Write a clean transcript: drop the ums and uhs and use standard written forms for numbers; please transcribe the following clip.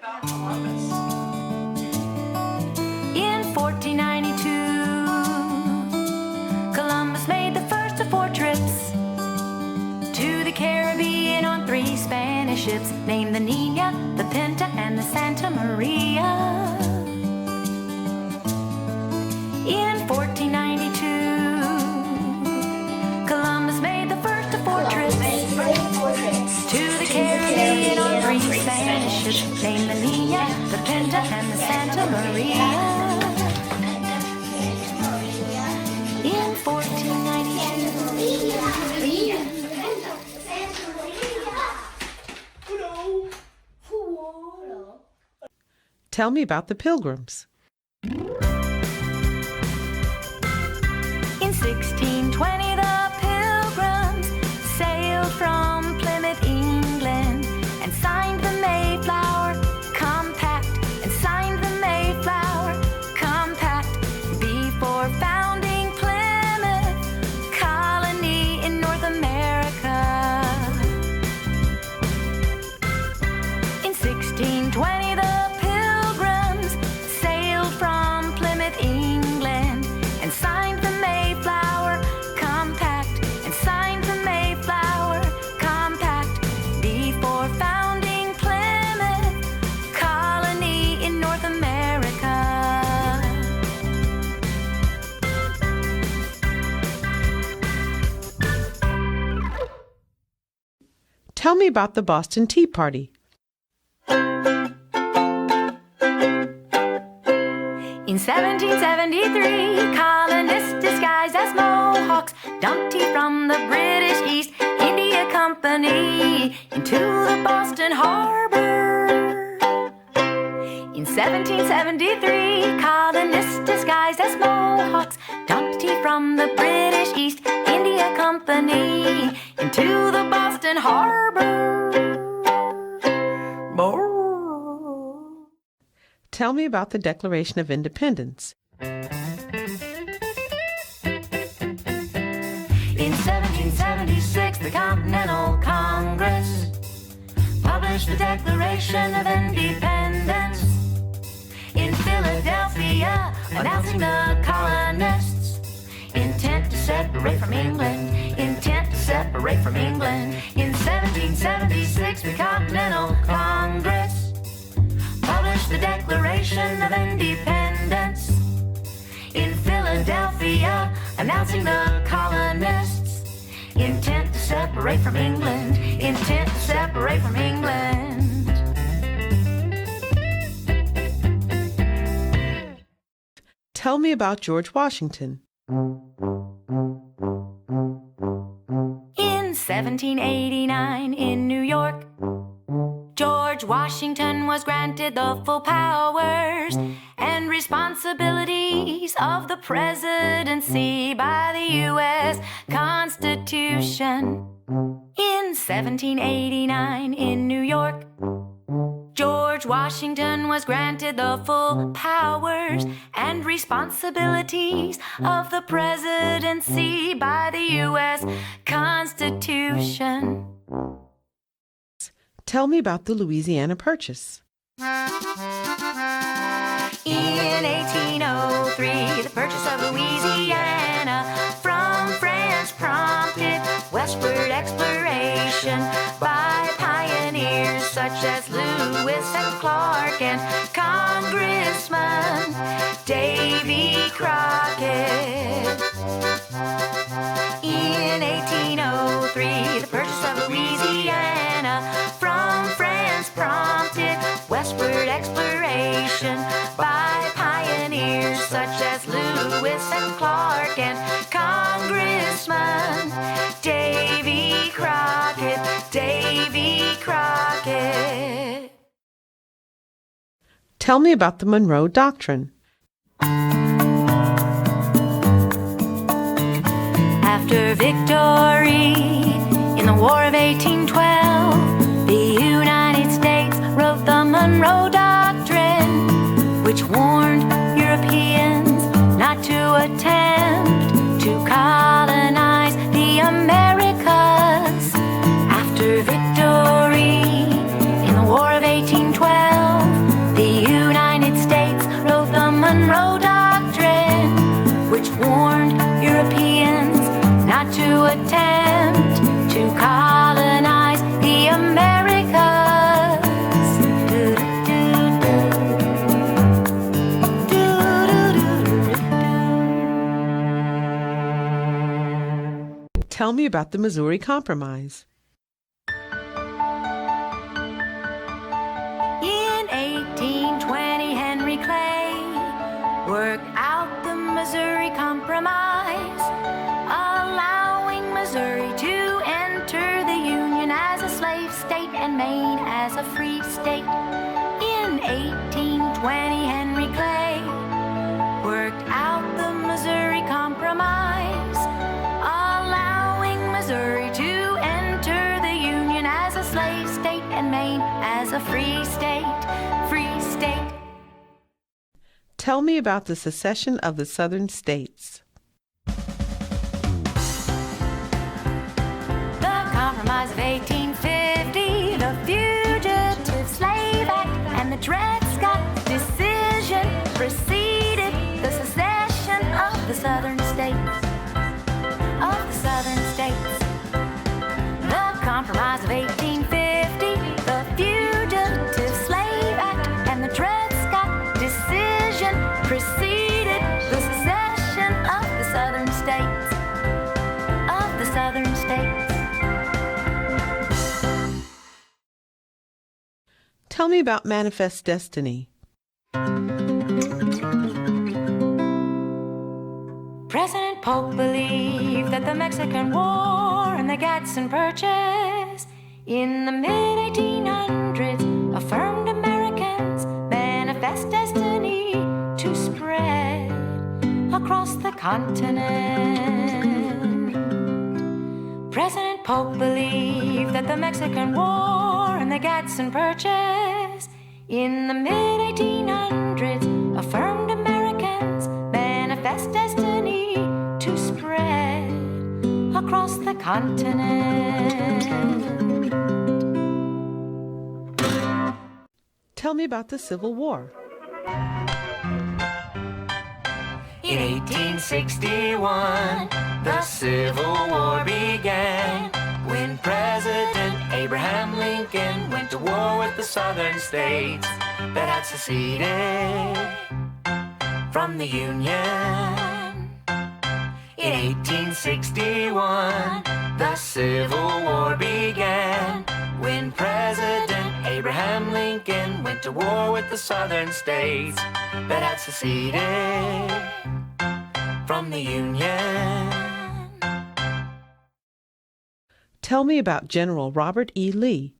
In 1492, Columbus made the first of 4 trips to the Caribbean on 3 Spanish ships, named the Nina, the Pinta, and the Santa Maria. In 1492, Columbus made the first of 4 trips to the Caribbean on 3 Spanish ships, named the Nina, the Pinta, and the Santa Maria. In 1492. Tell me about the Pilgrims. In 1620, the Pilgrims sailed from Plymouth, England, and signed the Mayflower Compact, before founding Plymouth colony in North America. In 1620, the Pilgrims sailed from Plymouth, England, and signed the Mayflower Compact, before founding Plymouth colony in North America. Tell me about the Boston Tea Party. In 1773, colonists disguised as Mohawks dumped tea from the British East India Company into the Boston Harbor. In 1773, colonists disguised as Mohawks dumped tea from the British East India Company into the Boston Harbor. Tell me about the Declaration of Independence. In 1776, the Continental Congress published the Declaration of Independence in Philadelphia, announcing the colonists' intent to separate from England. In 1776, the Continental Congress published the Declaration of Independence in Philadelphia, announcing the colonists' intent to separate from England. Tell me about George Washington. In 1789, in New York, George Washington was granted the full powers and responsibilities of the presidency by the U.S. Constitution. In 1789, in New York, George Washington was granted the full powers and responsibilities of the presidency by the U.S. Constitution. Tell me about the Louisiana Purchase. In 1803, the purchase of Louisiana from France prompted westward exploration by pioneers such as Lewis and Clark and Congressman Davy Crockett. In 1803, the purchase of Louisiana from France prompted westward exploration by pioneers such as Lewis and Clark and Congressman Davy Crockett. Tell me about the Monroe Doctrine. After victory in the War of 1812, the United States wrote the Monroe Doctrine, which warned Europeans not to attempt to colonize the Americas. After victory in the War of 1812, me about the Missouri Compromise. In 1820, Henry Clay worked out the Missouri Compromise, allowing Missouri to enter the Union as a slave state and Maine as a free state. In 1820, Henry Clay worked out the Missouri Compromise, allowing Missouri to enter the Union as a slave state and Maine as a free state, free state. Tell me about the secession of the Southern states. The Compromise of 1850, the Fugitive Slave Act, and the Dred Scott decision preceded the secession of the Southern states. Of the Southern states. The Compromise of 1850, the Fugitive Slave Act, and the Dred Scott decision preceded the secession of the Southern states. Of the Southern states. Tell me about Manifest Destiny. President Polk believed that the Mexican War and the Gadsden Purchase in the mid-1800s affirmed Americans' manifest destiny to spread across the continent. President Polk believed that the Mexican War and the Gadsden Purchase in the mid-1800s affirmed Americans' manifest destiny to spread across the continent. Tell me about the Civil War. In 1861, the Civil War began when President Abraham Lincoln went to war with the Southern states that had seceded from the Union. In 1861, the Civil War began when President Abraham Lincoln went to war with the Southern states that had seceded from the Union. Tell me about General Robert E. Lee.